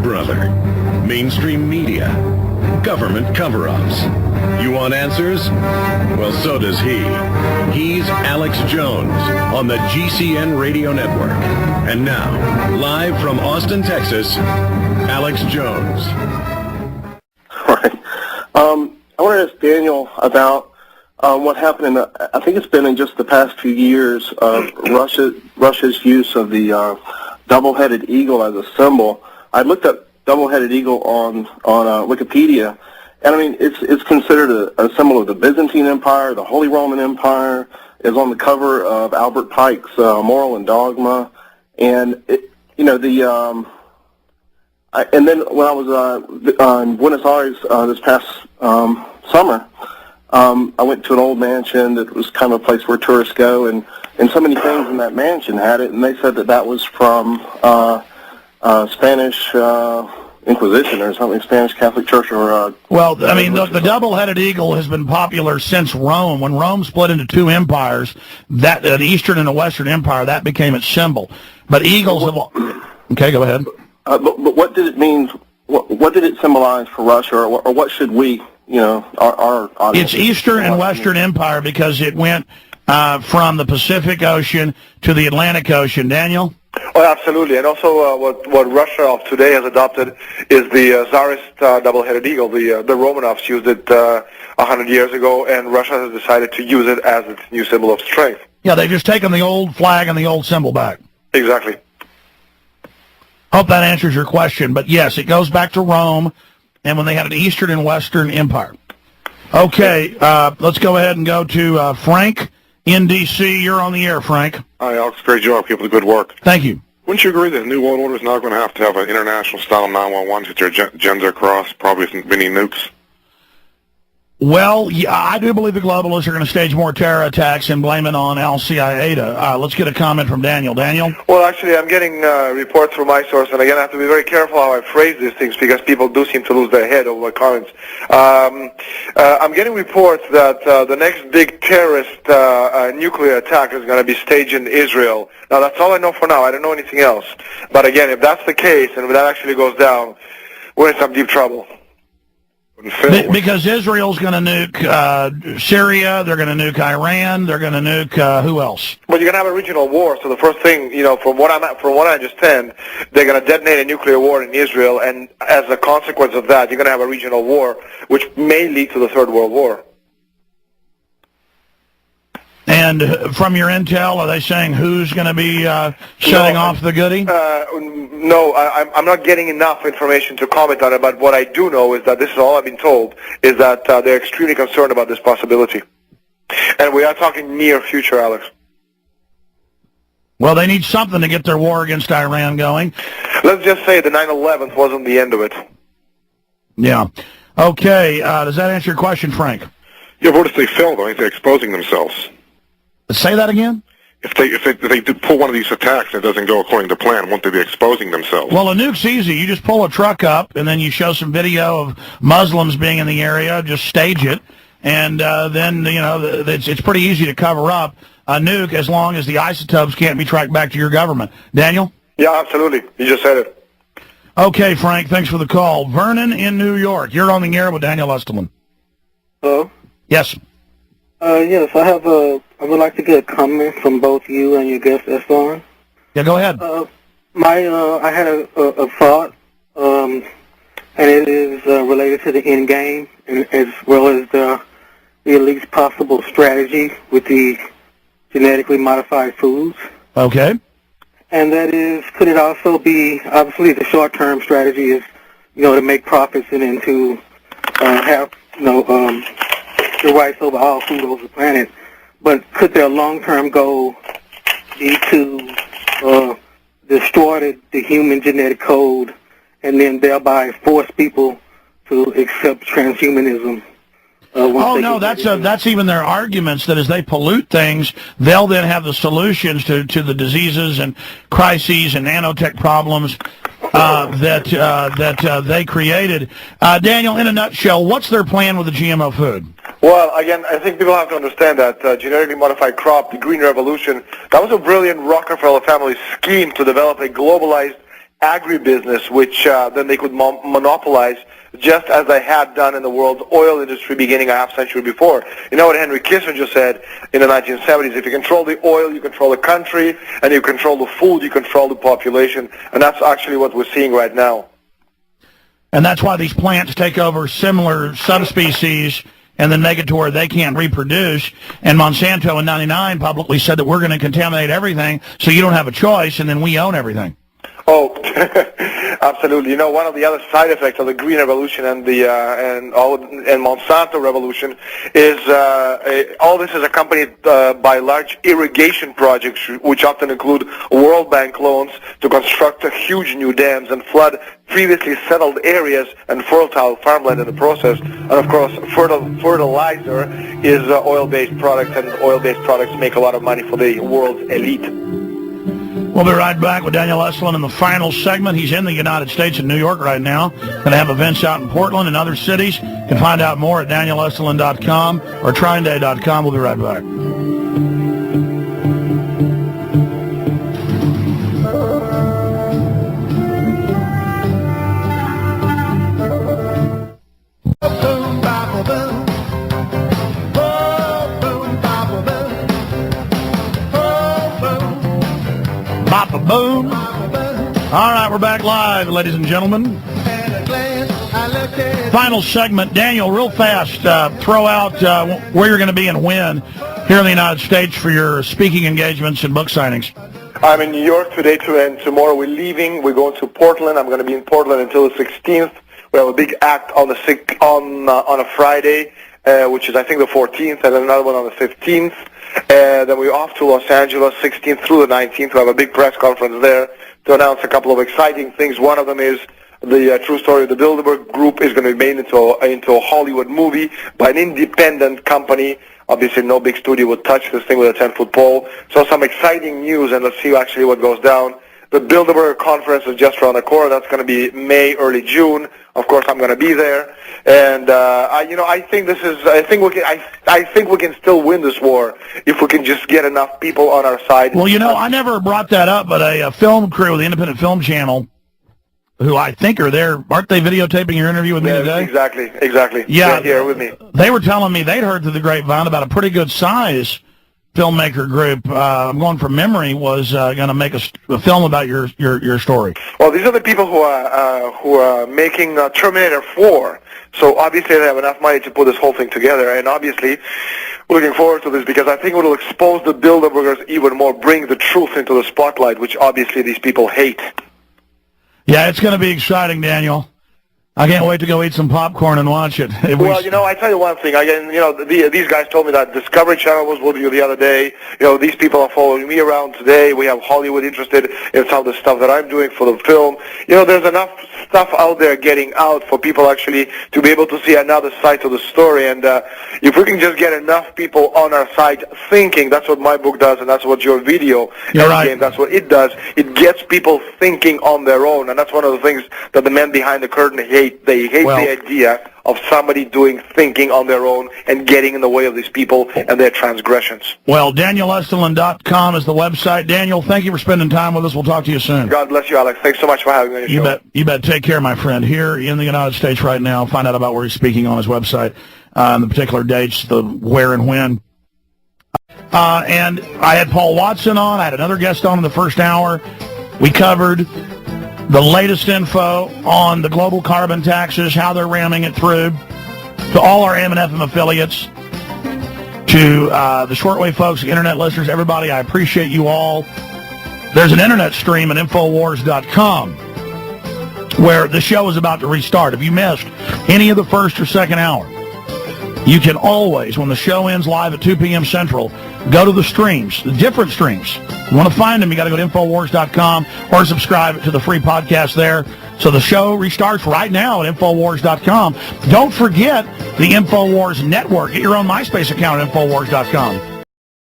brother. Mainstream media. Government cover-ups. You want answers? Well, so does he. He's Alex Jones on the GCN Radio Network. And now, live from Austin, Texas, Alex Jones. All right. I want to ask Daniel about what happened in I think it's been in just the past few years of Russia's use of the double-headed eagle as a symbol. I looked up double-headed eagle on Wikipedia, and I mean it's considered a symbol of the Byzantine Empire, the Holy Roman Empire. Is on the cover of Albert Pike's Moral and Dogma, and and then when I was in Buenos Aires this past summer, I went to an old mansion that was kind of a place where tourists go, and so many things in that mansion had it, and they said that was from Spanish Inquisition or something, Spanish Catholic Church or... well, I mean, the double-headed eagle has been popular since Rome. When Rome split into two empires, that an Eastern and a Western Empire, that became its symbol. But eagles have... Okay, go ahead. But what did it mean? What did it symbolize for Russia, or what should we, our audience... It's Eastern and Western Empire because it went from the Pacific Ocean to the Atlantic Ocean. Daniel? Oh, absolutely. And also what Russia of today has adopted is the Tsarist double-headed eagle. The Romanovs used it 100 years ago, and Russia has decided to use it as its new symbol of strength. Yeah, they've just taken the old flag and the old symbol back. Exactly. Hope that answers your question. But yes, it goes back to Rome and when they had an Eastern and Western Empire. Okay, let's go ahead and go to Frank in D.C. You're on the air, Frank. Hi, Alex. Great job. Keep up the good work. Thank you. Wouldn't you agree that the New World Order is now going to have an international style 911 to their gender cross, probably with mini nukes? Well, yeah, I do believe the globalists are going to stage more terror attacks and blame it on Al-Qaeda. Let's get a comment from Daniel. Daniel? Well, actually, I'm getting reports from my source, and again, I have to be very careful how I phrase these things because people do seem to lose their head over my comments. I'm getting reports that the next big terrorist nuclear attack is going to be staged in Israel. Now, that's all I know for now. I don't know anything else. But again, if that's the case, and if that actually goes down, we're in some deep trouble. Because Israel's going to nuke Syria, they're going to nuke Iran, they're going to nuke who else? Well, you're going to have a regional war. So the first thing, from what I understand, they're going to detonate a nuclear war in Israel, and as a consequence of that, you're going to have a regional war, which may lead to the Third World War. And from your intel, are they saying who's going to be setting off the goodie? No, I'm not getting enough information to comment on it, but what I do know is that this is all I've been told, is that they're extremely concerned about this possibility. And we are talking near future, Alex. Well, they need something to get their war against Iran going. Let's just say the 9/11 wasn't the end of it. Yeah. Okay, does that answer your question, Frank? Yeah, but what if they fail, though? Ain't they exposing themselves? Say that again? If they do pull one of these attacks and it doesn't go according to plan, won't they be exposing themselves? Well, a nuke's easy. You just pull a truck up, and then you show some video of Muslims being in the area, just stage it, and then, it's pretty easy to cover up a nuke as long as the isotopes can't be tracked back to your government. Daniel? Yeah, absolutely. You just said it. Okay, Frank, thanks for the call. Vernon in New York. You're on the air with Daniel Estulin. Hello? Yes. Yes, I would like to get a comment from both you and your guest, Estulin. Yeah, go ahead. I had a thought, and it is related to the ENDGAME, and as well as the least possible strategy with the genetically modified foods. Okay. And that is, could it also be, obviously the short-term strategy is, to make profits and then to have, the rights over all food over the planet. But could their long-term goal be to destroy the human genetic code and then thereby force people to accept transhumanism? Oh, no, that's even their arguments, that as they pollute things, they'll then have the solutions to the diseases and crises and nanotech problems that they created. Daniel, in a nutshell, what's their plan with the GMO food? Well, again, I think people have to understand that genetically modified crop, the Green Revolution, that was a brilliant Rockefeller family scheme to develop a globalized agribusiness, which then they could monopolize, just as they had done in the world's oil industry beginning a half-century before. You know what Henry Kissinger said in the 1970s? If you control the oil, you control the country, and you control the food, you control the population, and that's actually what we're seeing right now. And that's why these plants take over similar subspecies and then make it to where they can't reproduce. And Monsanto in '99 publicly said that we're going to contaminate everything, so you don't have a choice, and then we own everything. Oh, absolutely. You know, one of the other side effects of the Green Revolution and the and Monsanto Revolution is all this is accompanied by large irrigation projects, which often include World Bank loans to construct huge new dams and flood previously settled areas and fertile farmland in the process. And of course, fertilizer is oil-based products, and oil-based products make a lot of money for the world's elite. We'll be right back with Daniel Estulin in the final segment. He's in the United States in New York right now. Going to have events out in Portland and other cities. You can find out more at danielestulin.com or trinday.com. We'll be right back. Boom. All right, we're back live, ladies and gentlemen. Final segment. Daniel, real fast, throw out where you're going to be and when here in the United States for your speaking engagements and book signings. I'm in New York today, and tomorrow we're leaving. We're going to Portland. I'm going to be in Portland until the 16th. We have a big act on a Friday, which is, I think, the 14th, and another one on the 15th. Then we're off to Los Angeles, 16th through the 19th. We have a big press conference there to announce a couple of exciting things. One of them is the true story of the Bilderberg Group is going to be made into a Hollywood movie by an independent company. Obviously, no big studio would touch this thing with a 10-foot pole. So some exciting news, and let's see actually what goes down. The Bilderberg conference is just around the corner. That's going to be May, early June. Of course, I'm going to be there, and I think we can still win this war if we can just get enough people on our side. Well, I never brought that up, but a film crew, the Independent Film Channel, who I think are there, aren't they videotaping your interview with me today? Exactly. Yeah, they're here with me. They were telling me they'd heard through the grapevine about a pretty good size filmmaker group. I'm going from memory, was going to make a film about your story. Well, these are the people who are making Terminator 4. So obviously they have enough money to put this whole thing together, and obviously we're looking forward to this because I think it will expose the Bilderbergers even more, bring the truth into the spotlight, which obviously these people hate. Yeah, it's going to be exciting, Daniel. I can't wait to go eat some popcorn and watch it. Well, I tell you one thing. These guys told me that Discovery Channel was with you the other day. These people are following me around today. We have Hollywood interested in some of the stuff that I'm doing for the film. There's enough stuff out there getting out for people actually to be able to see another side to the story. And if we can just get enough people on our side thinking, that's what my book does, and that's what your video, ENDGAME, that's what it does. It gets people thinking on their own, and that's one of the things that the men behind the curtain hate. They hate the idea of somebody doing thinking on their own and getting in the way of these people and their transgressions. Well, danielestulin.com is the website. Daniel, thank you for spending time with us. We'll talk to you soon. God bless you, Alex. Thanks so much for having me on your show. You bet. Take care, my friend. Here in the United States right now, find out about where he's speaking on his website, and the particular dates, the where and when. And I had Paul Watson on. I had another guest on in the first hour. We covered the latest info on the global carbon taxes, how they're ramming it through, to all our AM&FM affiliates, to the shortwave folks, the internet listeners, everybody. I appreciate you all. There's an internet stream at Infowars.com where the show is about to restart. If you missed any of the first or second hour, you can always, when the show ends live at 2 p.m. Central, go to the streams, the different streams. You want to find them, you got to go to Infowars.com or subscribe to the free podcast there. So the show restarts right now at Infowars.com. Don't forget the Infowars Network. Get your own MySpace account at Infowars.com.